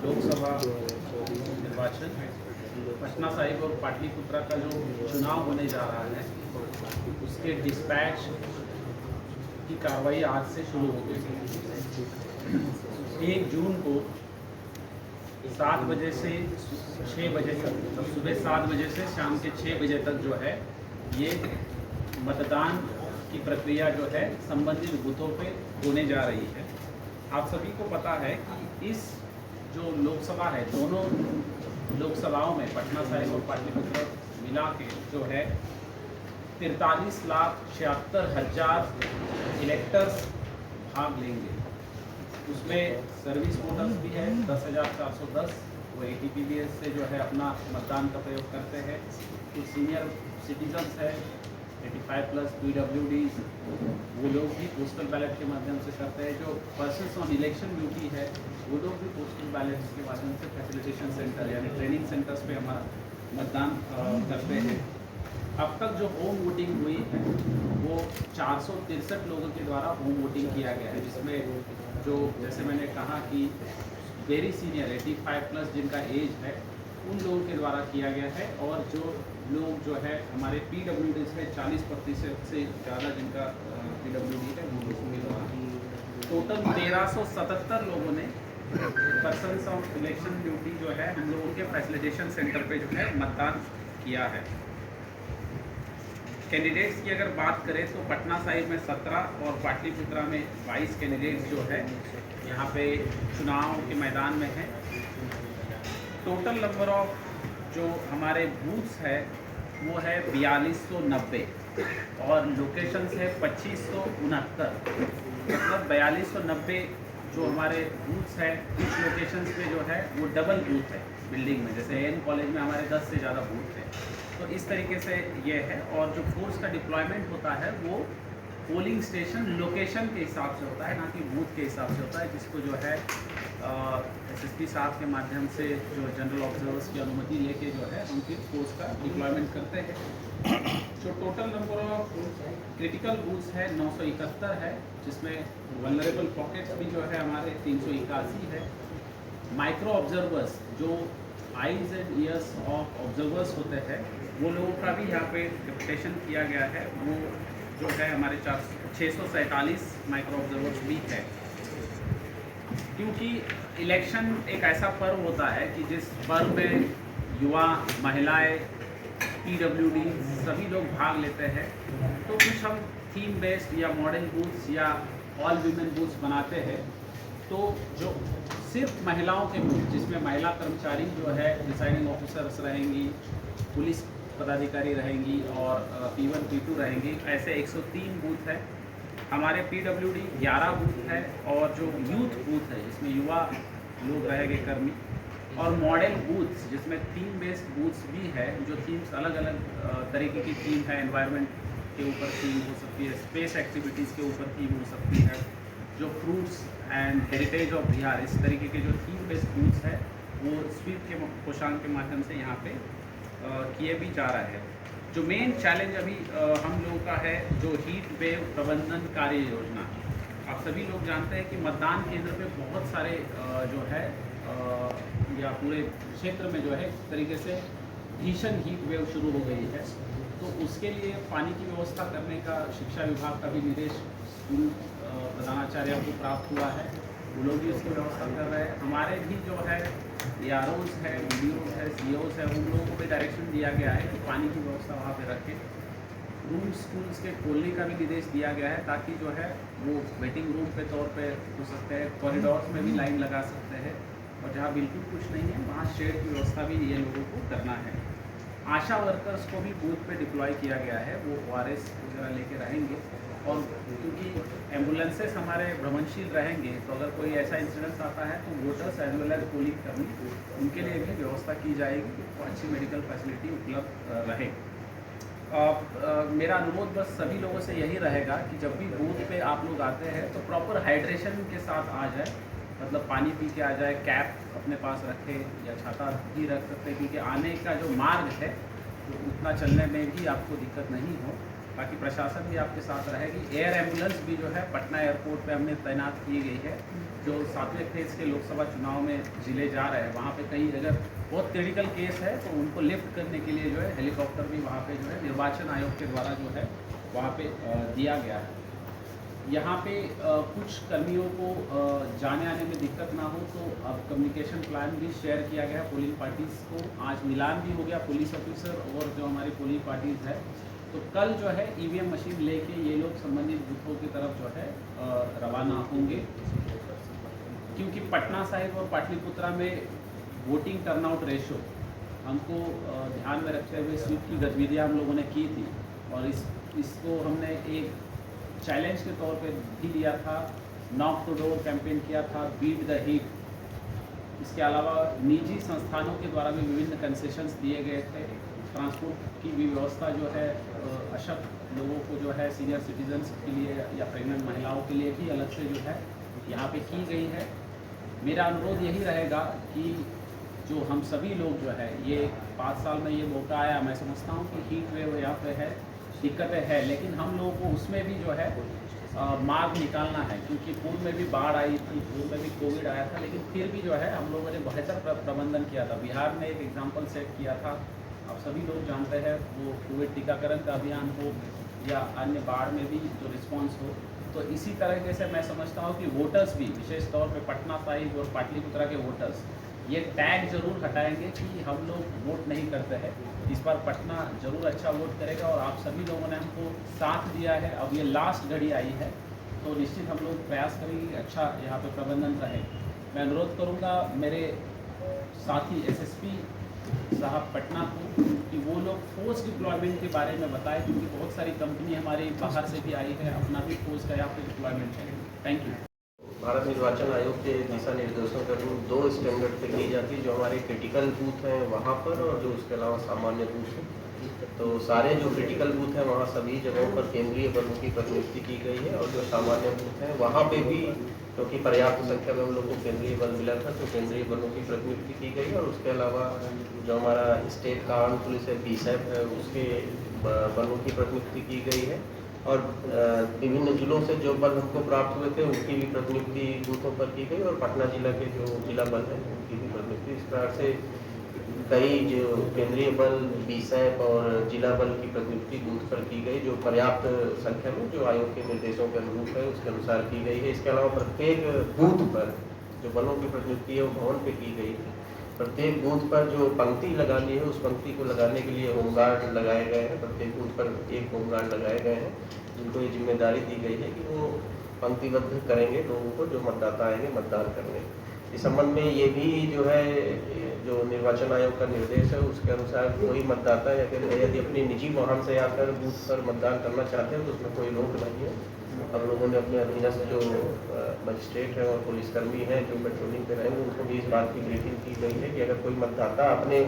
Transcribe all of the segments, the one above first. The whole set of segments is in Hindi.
लोकसभा निर्वाचन पटना साहिब और पाटलिपुत्रा का जो चुनाव होने जा रहा है उसके डिस्पैच की कार्रवाई आज से शुरू हो गई है। 1 जून को 7 बजे से 6 बजे तक, मतलब सुबह 7 बजे से शाम के 6 बजे तक जो है ये मतदान की प्रक्रिया जो है संबंधित बूथों पे होने जा रही है। आप सभी को पता है कि इस जो लोकसभा है, दोनों लोकसभाओं में पटना साहिब और पाटलिपुत्र मिला के जो है 43,76,000 इलेक्टर्स भाग लेंगे। उसमें सर्विस वोटर्स भी है 10,410, वो ATPBS से जो है अपना मतदान का प्रयोग करते हैं। कुछ सीनियर सिटीजन्स है 85+ PWDs, वो लोग भी पोस्टल बैलेट के माध्यम से करते हैं। जो पर्सन्स ऑन इलेक्शन ड्यूटी है वो लोग भी पोस्टल बैलेट के माध्यम से फैसिलिटेशन सेंटर यानी ट्रेनिंग सेंटर्स पे हमारा मतदान करते हैं। अब तक जो होम वोटिंग हुई है वो 463 लोगों के द्वारा होम वोटिंग किया गया है, जिसमें जो जैसे मैंने कहा कि वेरी सीनियर 85+ जिनका एज है उन लोगों के द्वारा किया गया है, और जो लोग जो है हमारे PWDs है 40% से ज़्यादा जिनका PWD है वो लोगों के द्वारा टोटल 1377 लोगों ने पर्सन्स ऑफ इलेक्शन ड्यूटी जो है हम लोगों के फैसिलिटेशन सेंटर पे जो है मतदान किया है। कैंडिडेट्स की अगर बात करें तो पटना साहिब में 17 और पाटलिपुत्रा में 22 कैंडिडेट्स जो है यहाँ पे चुनाव के मैदान में है। टोटल नंबर ऑफ जो हमारे बूथ्स है वो है 4290 और लोकेशंस है 2569, मतलब 4290 जो हमारे बूथ्स है। कुछ लोकेशंस पे जो है वो डबल बूथ है बिल्डिंग में, जैसे AN कॉलेज में हमारे 10 से ज़्यादा बूथ है। तो इस तरीके से ये है, और जो फोर्स का डिप्लॉयमेंट होता है वो पोलिंग स्टेशन लोकेशन के हिसाब से होता है, ना कि बूथ के हिसाब से होता है, जिसको जो है SSP साहब के माध्यम से जो जनरल ऑब्जर्वर्स की अनुमति लेके जो है हम फिर फोर्स का डिप्लॉयमेंट करते हैं। जो total number of critical booths है 971 है, जिसमें वल्नरेबल पॉकेट्स भी जो है हमारे 381 है। माइक्रो ऑब्जर्वर्स जो eyes and years of observers होते हैं वो लोगों का भी यहाँ पे डिप्यूटेशन किया गया है, वो जो है हमारे 647 माइक्रो ऑब्जर्वर्स भी है। क्योंकि इलेक्शन एक ऐसा पर्व होता है कि जिस पर्व में युवा, महिलाएं, PWD सभी लोग भाग लेते हैं, तो कुछ हम थीम बेस्ड या मॉडल बूथ्स या ऑल वीमेन बूथ्स बनाते हैं। तो जो सिर्फ महिलाओं के बूथ, जिसमें महिला कर्मचारी जो है डिसाइडिंग ऑफिसर्स रहेंगी, पुलिस पदाधिकारी रहेंगी और P1 P2 रहेंगी, ऐसे 103 बूथ है। हमारे PWD 11 बूथ है, और जो यूथ बूथ है जिसमें युवा लोग रहेंगे कर्मी, और मॉडल बूथ्स जिसमें थीम बेस्ड बूथ्स भी है। जो थीम्स अलग अलग तरीके की थीम है, एनवायरनमेंट के ऊपर थीम हो सकती है, स्पेस एक्टिविटीज़ के ऊपर थीम हो सकती है, जो fruits and heritage of Bihar, इस तरीके के जो थीम बेस्ड बूथ्स है वो स्वीप के पोशाक के माध्यम से यहाँ पे किए भी जा रहा है। जो मेन चैलेंज अभी हम लोगों का है जो हीट वेव प्रबंधन कार्य योजना। आप सभी लोग जानते हैं कि मतदान केंद्र पे बहुत सारे जो है या पूरे क्षेत्र में जो है एक तरीके से भीषण हीट वेव शुरू हो गई है। तो उसके लिए पानी की व्यवस्था करने का शिक्षा विभाग का भी निर्देश स्कूल प्रधानाचार्य को प्राप्त हुआ है, वो लोग भी इसकी व्यवस्था कर रहे हैं। हमारे भी जो है AROs है, BDOs है, COs है, उन लोगों को भी डायरेक्शन दिया गया है कि पानी की व्यवस्था वहाँ पे रखें। रूम स्कूल्स के खोलने का भी निर्देश दिया गया है, ताकि जो है वो वेटिंग रूम पे तौर पे हो सकते हैं, कॉरिडोर्स में भी लाइन लगा सकते हैं, और जहाँ बिल्कुल कुछ नहीं है वहाँ शेड की व्यवस्था भी ये लोगों को करना है। आशा वर्कर्स को भी बूथ पे डिप्लॉय किया गया है, वो ORS वगैरह लेके रहेंगे, और क्योंकि एम्बुलेंसेस हमारे भ्रमणशील रहेंगे तो अगर कोई ऐसा इंसिडेंस आता है तो voters as well as polling कर्मी उनके लिए भी व्यवस्था की जाएगी, तो अच्छी मेडिकल फैसिलिटी उपलब्ध रहे। मेरा अनुरोध बस सभी लोगों से यही रहेगा कि जब भी बूथ पे आप लोग आते हैं तो प्रॉपर हाइड्रेशन के साथ आ जाए, मतलब पानी पी के आ जाए, कैप अपने पास रखें या छाता भी रख सकते हैं, क्योंकि आने का जो मार्ग है तो उतना चलने में भी आपको दिक्कत नहीं हो। बाकी प्रशासन भी आपके साथ रहेगी। एयर एम्बुलेंस भी जो है पटना एयरपोर्ट पे हमने तैनात की गई है। जो 7वें फेज़ के लोकसभा चुनाव में ज़िले जा रहे हैं, वहाँ पे कहीं अगर बहुत क्रिटिकल केस है तो उनको लिफ्ट करने के लिए जो है हेलीकॉप्टर भी वहाँ पे जो है निर्वाचन आयोग के द्वारा जो है वहाँ पे दिया गया है। यहाँ पे कुछ कर्मियों को जाने आने में दिक्कत ना हो तो अब कम्युनिकेशन प्लान भी शेयर किया गया पोलिंग पार्टीज़ को। आज मिलान भी हो गया पुलिस ऑफिसर और जो हमारी पोलिंग पार्टीज़ है। तो कल जो है ईवीएम मशीन लेके ये लोग संबंधित बूथों की तरफ जो है रवाना होंगे, क्योंकि पटना साहिब और पाटलिपुत्रा में वोटिंग टर्नआउट रेशो हमको ध्यान में रखते हुए स्वीप की गतिविधियाँ हम लोगों ने की थी और इसको हमने एक चैलेंज के तौर पे भी लिया था। नॉक टू डोर कैंपेन किया था, बीट द हीट। इसके अलावा निजी संस्थानों के द्वारा भी विभिन्न कंसेशंस दिए गए थे। ट्रांसपोर्ट की भी व्यवस्था जो है अशक्त लोगों को जो है सीनियर सिटीजन्स के लिए या प्रेग्नेंट महिलाओं के लिए भी अलग से जो है यहाँ पे की गई है। मेरा अनुरोध यही रहेगा कि जो हम सभी लोग जो है ये 5 साल में ये मौका आया, मैं समझता हूँ कि हीट वेव यहाँ पे है, दिक्कतें हैं, लेकिन हम लोगों को उसमें भी जो है मार्ग निकालना है, क्योंकि पूर्व में भी बाढ़ आई थी, पूर्व में भी कोविड आया था, लेकिन फिर भी जो है हम लोगों ने बेहतर प्रबंधन किया था। बिहार ने एक एग्जाम्पल सेट किया था, आप सभी लोग जानते हैं, वो कोविड टीकाकरण का अभियान हो या अन्य बाढ़ में भी जो रिस्पॉन्स हो। तो इसी तरीके से मैं समझता हूँ कि वोटर्स भी विशेष तौर पर पटना साहिब और पाटलिपुत्रा के वोटर्स ये टैग जरूर हटाएंगे कि हम लोग वोट नहीं करते हैं। इस बार पटना जरूर अच्छा वोट करेगा और आप सभी लोगों ने हमको साथ दिया है। अब ये लास्ट घड़ी आई है तो निश्चित हम लोग प्रयास करेंगे अच्छा यहाँ पे प्रबंधन रहे। मैं अनुरोध करूँगा मेरे साथी एसएसपी साहब पटना को कि वो लोग फोर्स डिप्लॉयमेंट के बारे में बताएं, क्योंकि बहुत सारी कंपनी हमारी बाहर से भी आई है, अपना भी फोर्स का यहाँ पे डिप्लॉयमेंट है। Thank you. भारत निर्वाचन आयोग के दिशा निर्देशों के अनुरूप 2 स्टैंडर्ड पे की जाती है, जो हमारे क्रिटिकल बूथ हैं वहाँ पर और जो उसके अलावा सामान्य बूथ हैं। तो सारे जो क्रिटिकल बूथ हैं वहाँ सभी जगहों पर केंद्रीय बलों की प्रतिनियुक्ति की गई है और जो सामान्य बूथ हैं वहाँ पे भी क्योंकि पर्याप्त संख्या में हम लोग को केंद्रीय बल मिला था तो केंद्रीय बलों की प्रतिनियुक्ति की गई और उसके अलावा जो हमारा स्टेट का आर्म पुलिस है बीएसएफ है उसके बलों की प्रतिनियुक्ति की गई है और विभिन्न जिलों से जो बल हमको प्राप्त हुए थे उनकी भी प्रतिनियुक्ति बूथों पर की गई और पटना जिला के जो जिला बल है उनकी भी प्रतिनियुक्ति। इस प्रकार से कई जो केंद्रीय बल बीएसएफ और जिला बल की प्रतिनियुक्ति बूथ पर की गई, जो पर्याप्त संख्या में जो आयोग के निर्देशों के अनुरूप है उसके अनुसार की गई है। इसके अलावा प्रत्येक बूथ पर जो बलों की प्रतिनियुक्ति है वो भवन पे की गई है। प्रत्येक बूथ पर जो पंक्ति लगानी है उस पंक्ति को लगाने के लिए होमगार्ड लगाए गए हैं। प्रत्येक बूथ पर एक होमगार्ड लगाए गए हैं जिनको ये जिम्मेदारी दी गई है कि वो पंक्तिबद्ध करेंगे लोगों को जो मतदाता आएंगे मतदान करने। इस संबंध में ये भी जो है जो निर्वाचन आयोग का निर्देश है उसके अनुसार कोई मतदाता या फिर यदि अपनी निजी वाहन से आकर बूथ पर मतदान करना चाहते हैं तो उसमें कोई रोक नहीं है। हम लोगों ने अपने अधीनस्थ जो मजिस्ट्रेट हैं और पुलिसकर्मी हैं जो पेट्रोलिंग पे रहेंगे उनको भी इस बात की ब्रीफिंग की गई है कि अगर कोई मतदाता अपने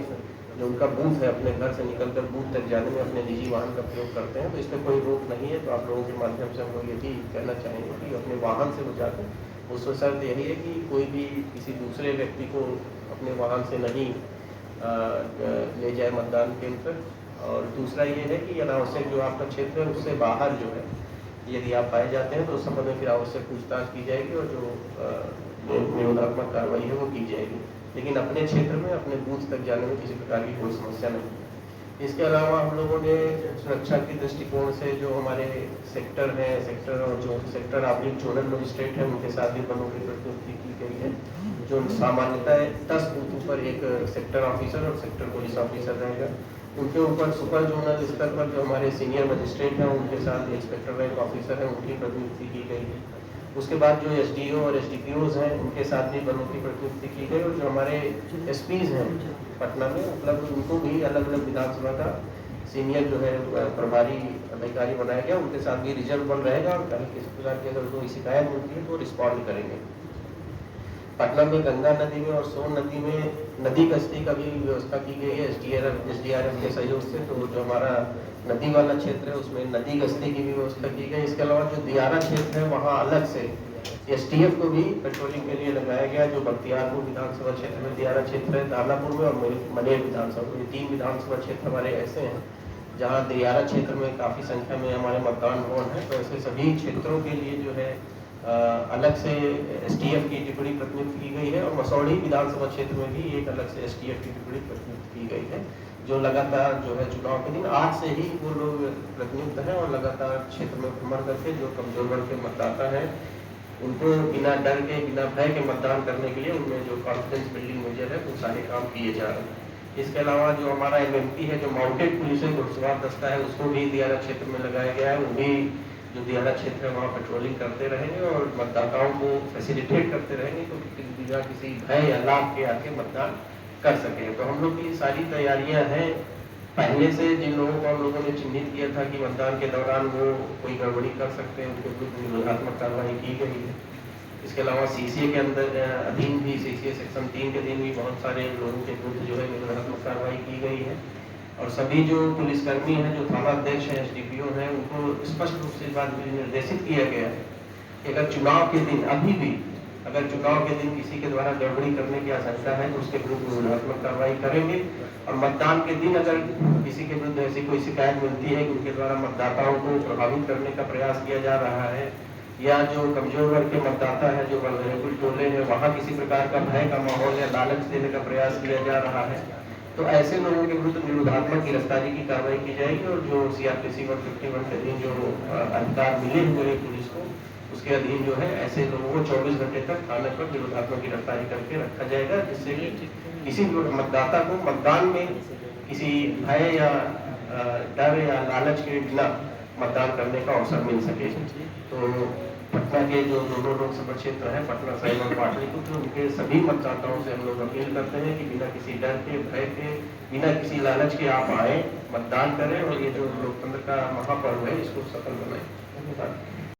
जो उनका बूथ है अपने घर से निकलकर बूथ तक जाने में अपने निजी वाहन का प्रयोग करते हैं तो इसमें कोई रोक नहीं है। तो आप लोगों के माध्यम से हम लोग ये भी कहना चाहेंगे कि अपने वाहन से वो जाकर उसमें शर्त यही है कि कोई भी किसी दूसरे व्यक्ति को अपने वाहन से नहीं ले जाए मतदान केंद्र तक। और दूसरा ये है कि अनावश्यक जो आपका क्षेत्र है उससे बाहर जो है यदि आप पाए जाते हैं तो उस संबंध में फिर आवश्यक पूछताछ की जाएगी और जो निरोधात्मक कार्रवाई है वो की जाएगी, लेकिन अपने क्षेत्र में अपने बूथ तक जाने में किसी प्रकार की कोई समस्या नहीं। इसके अलावा हम लोगों ने सुरक्षा के दृष्टिकोण से जो हमारे सेक्टर हैं सेक्टर और जो सेक्टर आधुनिक जोनल मजिस्ट्रेट हैं उनके साथ भी बलों की प्रतिनियुक्ति की गई है। जो सामान्यतः 10 बूथों पर एक सेक्टर ऑफिसर और सेक्टर पुलिस ऑफिसर रहेगा। उनके ऊपर सुपर जोनल स्तर पर जो हमारे सीनियर मजिस्ट्रेट हैं उनके साथ इंस्पेक्टर रैंक ऑफिसर हैं उनकी प्रतिनियुक्ति की गई है। उसके बाद जो एसडीओ और एसडीपीओज हैं उनके साथ भी बलों की प्रतिनियुक्ति की गई और जो हमारे एसपीज हैं पटना में उपलब्ध उनको भी अलग अलग विधानसभा का सीनियर जो है प्रभारी अधिकारी बनाया गया। उनके साथ भी रिजर्व बल रहेगा और कहीं किसी प्रकार की अगर कोई शिकायत होती है तो रिस्पॉन्ड करेंगे। पटना में गंगा नदी में और सोन नदी में नदी गश्ती का भी व्यवस्था की गई है एसडीआरएफ के सहयोग से। तो जो हमारा नदी वाला क्षेत्र है उसमें नदी गश्ती की भी व्यवस्था की गई। इसके अलावा जो दियारा क्षेत्र है वहाँ अलग से एसटीएफ को भी पेट्रोलिंग के लिए लगाया गया। जो बख्तियारपुर विधानसभा क्षेत्र में दियारा क्षेत्र है, दानापुर में और मनेर विधानसभा में 3 विधानसभा क्षेत्र हमारे ऐसे हैं जहाँ दियारा क्षेत्र में काफ़ी संख्या में हमारे मतदान भवन है, तो ऐसे सभी क्षेत्रों के लिए जो है अलग से एसटीएफ की टिप्पणी प्रतिनियुक्त की गई है और मसौढ़ी विधानसभा क्षेत्र में भी एक अलग से एसटीएफ की टिप्पणी प्रतिनियुक्त की गई है, जो लगातार जो है चुनाव के दिन आज से ही वो लोग प्रतिनियुक्त हैं और लगातार क्षेत्र में भ्रमण करके जो कमजोर वर्ग के मतदाता हैं उनको बिना डर के, बिना भय के मतदान करने के लिए उनमें जो कॉन्फिडेंस बिल्डिंग मेजर है वो सारे काम किए जा रहे हैं। इसके अलावा जो हमारा एमएमपी है, जो माउंटेड पुलिस है, घुड़सवार दस्ता है, उसको भी दियारा क्षेत्र में लगाया गया है। वो भी जो दियारा क्षेत्र है वहाँ पेट्रोलिंग करते रहेंगे और मतदाताओं को फैसिलिटेट करते रहेंगे तो बिना किसी भय या लाभ के आके मतदान कर सके। तो हम लोग की सारी तैयारियां हैं। पहले से जिन लोगों को हम लोगों ने चिन्हित किया था कि मतदान के दौरान वो कोई गड़बड़ी कर सकते हैं, उनके विरुद्ध निरोधात्मक कार्रवाई की गई है। इसके अलावा सीसीए के अंदर अधीन भी सीसीए सेक्शन 3 के अधीन भी बहुत सारे लोगों के विरुद्ध जो है निरोधात्मक कार्रवाई की गई है और सभी जो पुलिसकर्मी हैं, जो थाना अध्यक्ष हैं, एसडीपीओ हैं, उनको स्पष्ट रूप से इस बात के लिए निर्देशित किया गया है कि अगर चुनाव के दिन अभी भी अगर चुनाव के दिन किसी के द्वारा गड़बड़ी करने की आशंका है तो उसके विरुद्ध निरोधात्मक कार्रवाई करेंगे और मतदान के दिन अगर किसी के विरुद्ध ऐसी कोई शिकायत मिलती है कि उनके द्वारा मतदाताओं को प्रभावित करने का प्रयास किया जा रहा है या जो कमजोर वर्ग के मतदाता है, जो वल्नरेबल टोले हैं, वहाँ किसी प्रकार का भय का माहौल या लालच देने का प्रयास किया जा रहा है, तो ऐसे लोगों के विरुद्ध निरोधात्मक गिरफ्तारी की कार्रवाई की जाएगी और जो सीआरपीसी 151 के अधीन जो अधिकार मिले हुए हैं पुलिस को, उसके अधीन जो है ऐसे लोगों को 24 घंटे तक थाने पर निरोधात्मक गिरफ्तारी करके रखा जाएगा, जिससे कि किसी मतदाता को मतदान में किसी भय या डर या लालच के बिना मतदान करने का अवसर मिल सके। तो पटना के जो दोनों लोकसभा क्षेत्र हैं, पटना साहिब और पाटलिपुत्र, उनके सभी मतदाताओं से हम लोग अपील करते हैं कि बिना किसी डर के, भय के, बिना किसी लालच के आप आए, मतदान करें और ये जो लोकतंत्र का महापर्व है इसको सफल बनाएं। धन्यवाद।